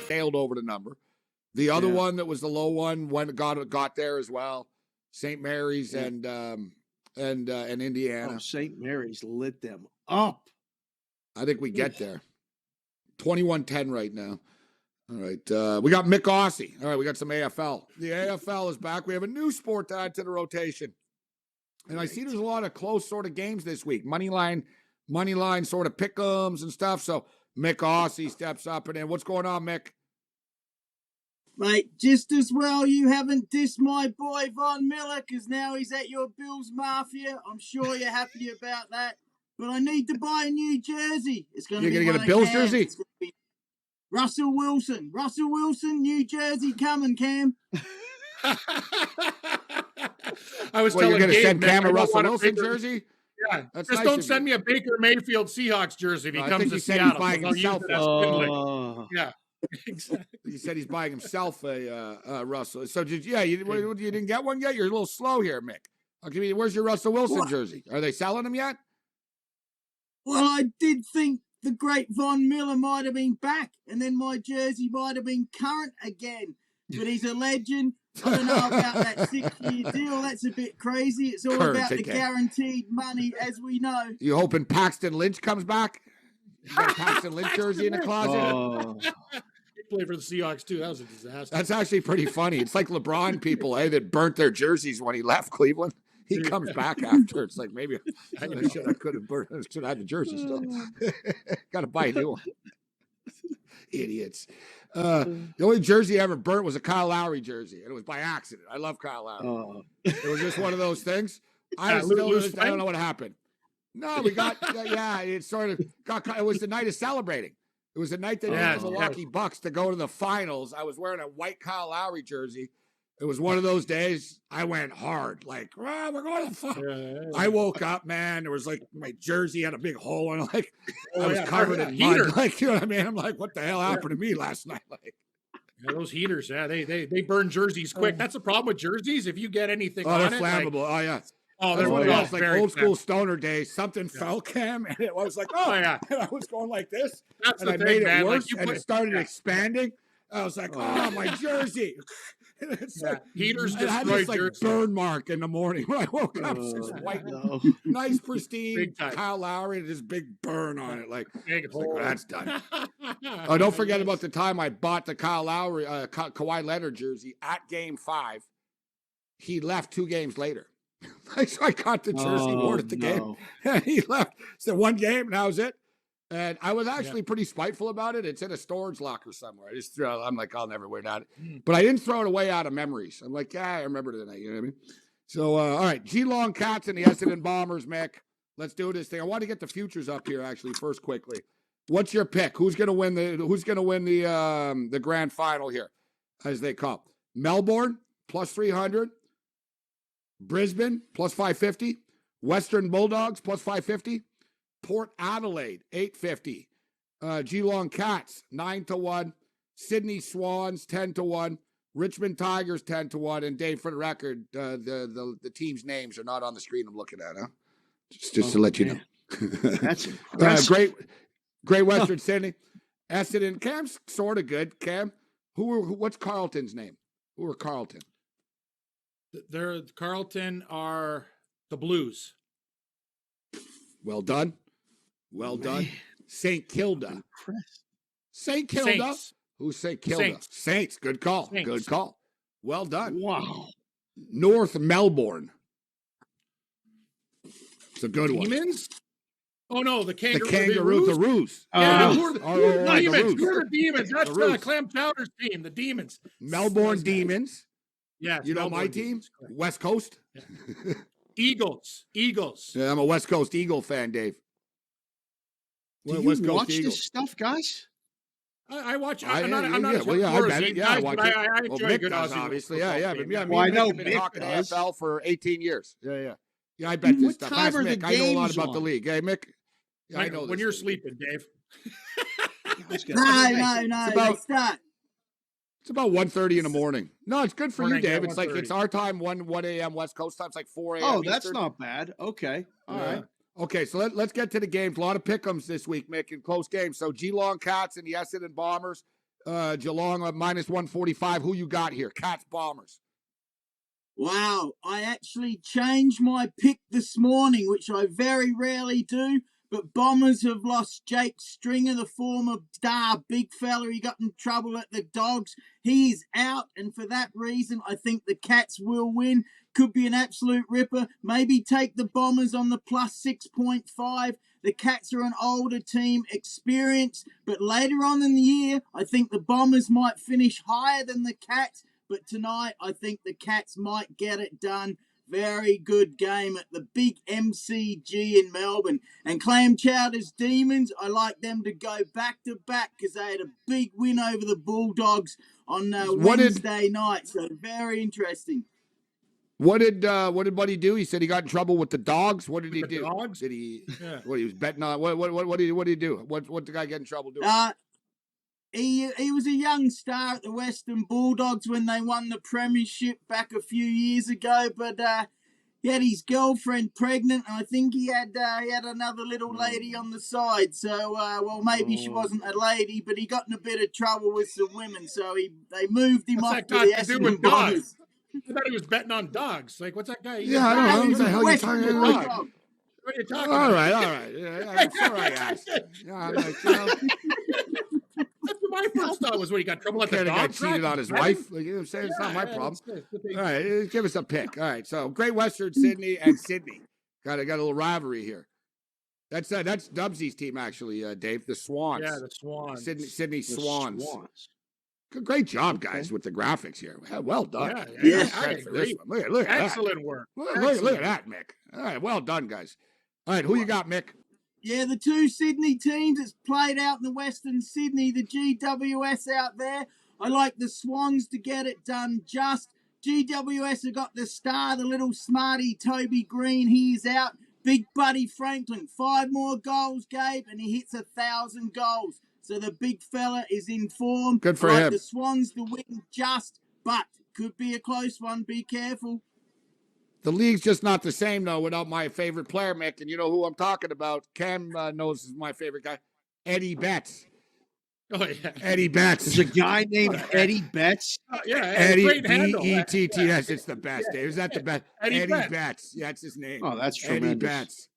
sailed over the number. The other one that was the low one got there as well. St. Mary's and Indiana. Oh, St. Mary's lit them up. I think we get there. 21-10 right now. All right. We got Mick Aussie. All right, we got some AFL. The AFL is back. We have a new sport to add to the rotation. And I see there's a lot of close sort of games this week. Money line sort of pick-ems and stuff. So Mick Aussie steps up. And then what's going on, Mick? Mate, just as well you haven't dissed my boy Von Miller, because now he's at your Bills Mafia. I'm sure you're happy about that. But I need to buy a new jersey. It's going to be You're going to get a Bills jersey? It's going to be Russell Wilson, New jersey coming, Cam. I was telling you're going to Gabe, send Cam a Russell Wilson Baker, jersey? Yeah, that's just nice don't send me a Baker Mayfield Seahawks jersey if he comes to Seattle. Buying himself. Yeah, exactly. He said he's buying himself a Russell. So you didn't get one yet? You're a little slow here, Mick. Okay, where's your Russell Wilson jersey? Are they selling them yet? Well, I did think the great Von Miller might have been back, and then my jersey might have been current again. But he's a legend. I don't know about that 6-year deal. That's a bit crazy. It's all current about again. The guaranteed money, as we know. You hoping Paxton Lynch comes back? You got a Paxton Lynch jersey in the closet? He played for the Seahawks, too. That was a disaster. That's actually pretty funny. It's like LeBron people, that burnt their jerseys when he left Cleveland. He comes back after. It's like, maybe I could have had the jersey still. Got to buy a new one. Idiots. The only jersey I ever burnt was a Kyle Lowry jersey, and it was by accident. I love Kyle Lowry. It was just one of those things. I don't know what happened. No, we got it sort of got. It was the night of celebrating. It was the night that had the Milwaukee Bucks to go to the finals. I was wearing a white Kyle Lowry jersey. It was one of those days I went hard, like, we're going to the finals. I woke up, man. There was like my jersey had a big hole in it. Like, I was covered in mud. Like, you know what I mean? I'm like, what the hell happened to me last night? Like, those heaters, they burn jerseys quick. That's the problem with jerseys. If you get anything on they're it, flammable. That's what it was, like old school stoner days. Something fell, Cam, and it was like, and I was going like this, and I made it worse, and it started expanding. I was like, my jersey. It's like, heaters destroy this burn mark in the morning when I woke up. It's white, nice, pristine Kyle Lowry and this big burn on it. Like, that's done. Don't forget about the time I bought the Kyle Lowry, Kawhi Leonard jersey at Game 5. He left 2 games later. So I got the jersey, wore it at the game, and he left. So one game, and that was it. And I was actually pretty spiteful about it. It's in a storage locker somewhere. I'm like, I'll never wear that. But I didn't throw it away out of memories. I'm like, I remember the night. You know what I mean? So, all right, Geelong Cats and the Essendon Bombers, Mick. Let's do this thing. I want to get the futures up here actually first quickly. What's your pick? Who's going to win the grand final here, as they come? Melbourne plus 300, Brisbane plus 550, Western Bulldogs plus 550. Port Adelaide, 850. Geelong Cats, 9-1. Sydney Swans, 10-1. Richmond Tigers, 10-1. And Dave, for the record, the teams' names are not on the screen I'm looking at, huh? Just to let you know. That's impressive. Great Western Sydney. Essendon. Cam's sort of good. Cam, what's Carlton's name? Who are Carlton? Carlton are the Blues. Well done. Well done. St. Kilda. St. Kilda. Saints. Who's St. Kilda? Saints. Good call. Saints. Good call. Well done. Wow. North Melbourne. It's a good one. Demons? Oh, no, the Kangaroos. The Roos. Yeah, who are the Demons? Roos. Who are the Demons? That's the Clem Chowder's team, the Demons. Melbourne Demons. Yeah. You know my team? West Coast? Yeah. Eagles. Yeah, I'm a West Coast Eagle fan, Dave. Do you watch this stuff, guys? I watch. I'm not I bet it. Yeah, I watch it. I enjoy good does, Aussie. Obviously, yeah. Well, I know Mick has been talking does. AFL for 18 years. Yeah. I bet this stuff. Ask Mick. I know a lot about the league. Hey, Mick. Yeah, I know when you're sleeping, Dave. No. It's about 1:30 in the morning. No, it's good for you, Dave. It's like 1:30. It's our time, 1 a.m. West Coast time. It's like 4 a.m. Oh, that's Eastern. not bad. Okay. All right. Okay, so let's get to the games. A lot of pick'ems this week, Mick, in close games. So Geelong Cats and the Essendon Bombers. Geelong minus 145. Who you got here? Cats, Bombers. Wow, I actually changed my pick this morning, which I very rarely do. But Bombers have lost Jake Stringer, the former star big fella. He got in trouble at the Dogs. He is out, and for that reason, I think the Cats will win. Could be an absolute ripper. Maybe take the Bombers on the plus 6.5. The Cats are an older team, experienced, but later on in the year, I think the Bombers might finish higher than the Cats. But tonight, I think the Cats might get it done. Very good game at the big MCG in Melbourne. And Clam Chowder's Demons, I like them to go back-to-back because they had a big win over the Bulldogs on Wednesday night. So very interesting. What did Buddy do? He said he got in trouble with the Dogs. What did he do? Dogs? Did he? Yeah. What he was betting on? What did he do? What the guy get in trouble doing? He was a young star at the Western Bulldogs when they won the premiership back a few years ago, but he had his girlfriend pregnant, and I think he had another little lady on the side. So, maybe she wasn't a lady, but he got in a bit of trouble with some women, so they moved him off to the Essendon Bombers. I thought he was betting on dogs. Like, what's that guy? Yeah, I don't know. What the hell are you talking about? What are you talking about? All right. Yeah, that's all right. Yeah, I'm like, That's what my first thought was when he got trouble at the dog guy cheated on his wife. Like, you know what I'm saying? It's not my problem. All right, give us a pick. All right, so Great Western, Sydney, and Sydney. Got a little rivalry here. That's Dubsy's team, actually, Dave. The Swans. Yeah, the Swans. Sydney Swans. Great job, guys, with the graphics here. Well done. Yeah. I agree. Look at Excellent that. work. Look at that, Mick. All right, well done, guys. All right, who you got, Mick? Yeah, the two Sydney teams that's played out in the Western Sydney, the GWS out there. I like the Swans to get it done just. GWS have got the star, the little smarty Toby Green. He's out. Big Buddy Franklin, 5 more goals, Gabe, and he hits 1,000 goals. So the big fella is in form. Good for him. The Swans to win just, but could be a close one. Be careful. The league's just not the same, though, without my favorite player, Mick. And you know who I'm talking about. Cam knows is my favorite guy. Eddie Betts. Oh, yeah. Eddie Betts. There's a guy named Eddie Betts. Yeah, Eddie B-E-T-T-S. It's the best, Dave. Is that the best? Eddie Betts. Yeah, that's his name. Oh, that's tremendous. Eddie Betts.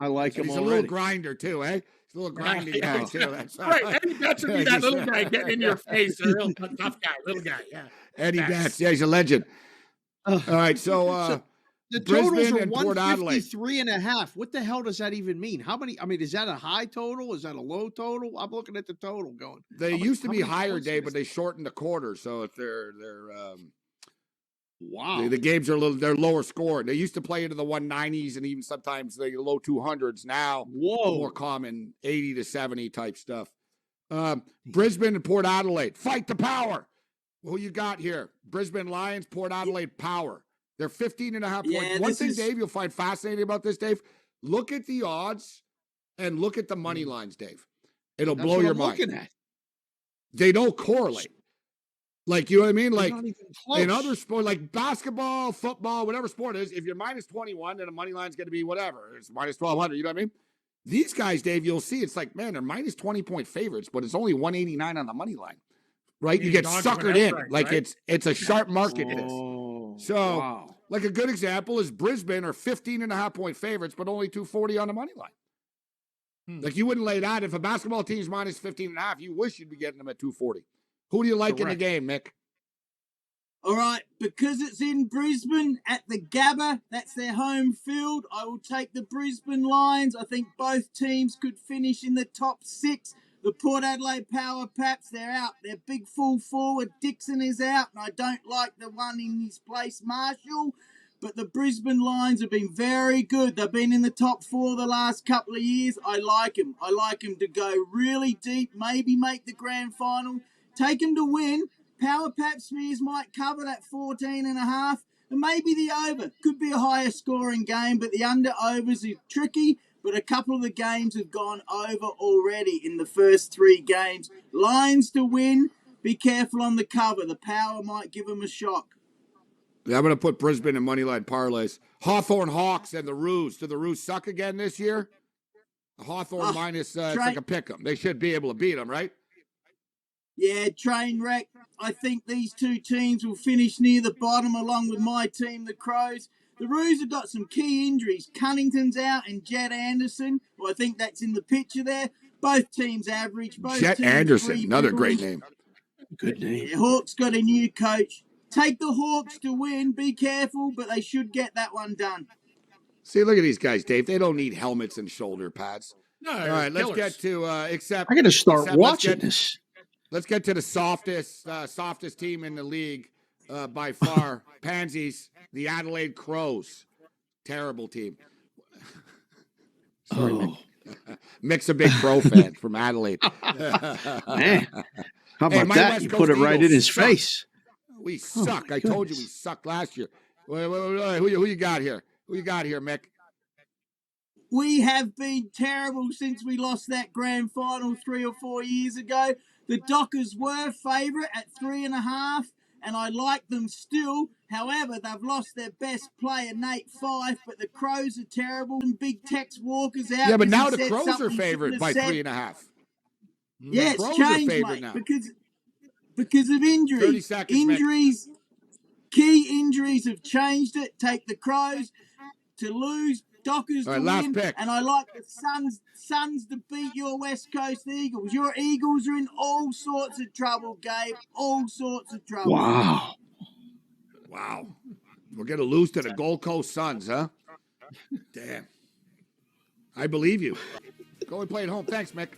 I like him He's already. a little grinder, too, eh? He's a little grinding guy, too. That's right. Eddie Betts would be that little guy getting in your face. A real tough guy, little guy, yeah. Eddie Betts. Yeah, he's a legend. All right, so the totals are and Port Adelaide. 153.5. What the hell does that even mean? How many? I mean, is that a high total? Is that a low total? I'm looking at the total going. They used to be higher, Dave, but they shortened the quarter, so if they're wow. The games are they're lower scored. They used to play into the 190s and even sometimes the low 200s. Now, more common 80 to 70 type stuff. Brisbane and Port Adelaide, fight the power. Who you got here? Brisbane Lions, Port Adelaide Power. They're 15.5 points. One thing, Dave, you'll find fascinating about this, Dave. Look at the odds and look at the money lines, Dave. It'll blow your mind. Looking at. They don't correlate. Like, you know what I mean? They're like not even close. In other sports, like basketball, football, whatever sport it is, if you're minus 21, then the money line's going to be whatever. It's minus 1,200. You know what I mean? These guys, Dave, you'll see, it's like, man, they're minus 20-point favorites, but it's only 189 on the money line. Right? You get suckered in. Like, right? It's a sharp market. So, like a good example is Brisbane are 15.5-point favorites, but only 240 on the money line. Like, you wouldn't lay that. If a basketball team's minus 15.5, you wish you'd be getting them at 240. Who do you like in the game, Mick? All right, because it's in Brisbane at the Gabba, that's their home field. I will take the Brisbane Lions. I think both teams could finish in the top 6. The Port Adelaide Power Paps, they're out. Their big full forward, Dixon, is out, and I don't like the one in his place, Marshall. But the Brisbane Lions have been very good. They've been in the top 4 the last couple of years. I like them. I like them to go really deep, maybe make the grand final. Take them to win. Power Pap Spears might cover that 14.5, and maybe the over. Could be a higher scoring game, but the under-overs is tricky. But a couple of the games have gone over already in the first 3 games. Lions to win. Be careful on the cover. The power might give them a shock. Yeah, I'm going to put Brisbane in moneyline parlays. Hawthorn Hawks and the Roos. Do the Roos suck again this year? Hawthorn minus, it's like a pick 'em. They should be able to beat them, right? Yeah, train wreck. I think these two teams will finish near the bottom along with my team, the Crows. The Roos have got some key injuries. Cunnington's out and Jed Anderson. Well, I think that's in the picture there. Both teams average. Both Jet teams Anderson, 3 another bills. great name. Good name. The Hawks got a new coach. Take the Hawks to win. Be careful, but they should get that one done. See, look at these guys, Dave. They don't need helmets and shoulder pads. No, All right, let's killers. get to except. I got to start except watching this. Let's get to the softest team in the league by far. Pansies, the Adelaide Crows. Terrible team. Sorry, Oh, Mick's a big Crow fan from Adelaide. man. How Hey, about my that? West You Coast put it right in Eagles his suck. face. We Oh, suck. my I told you we goodness. sucked last year. Who you got here? Who you got here, Mick? We have been terrible since we lost that grand final 3 or 4 years ago. The Dockers were favourite at 3.5, and I like them still. However, they've lost their best player, Nate Fife, but the Crows are terrible. And Big Tex Walker's out. Yeah, but 'cause now he the said Crows something are he shouldn't favored have by said. 3.5. Yeah, it's Crows are changed, favored mate, now. because of 30 injuries. seconds, Mick. Injuries, key injuries have changed it. Take the Crows to lose, Dockers All to right, last win, pick. and I like the Suns to beat your West Coast Eagles. Your Eagles are in all sorts of trouble, Gabe. All sorts of trouble. Wow. Wow. We're going to lose to the Gold Coast Suns, huh? Damn. I believe you. Go and play at home. Thanks, Mick.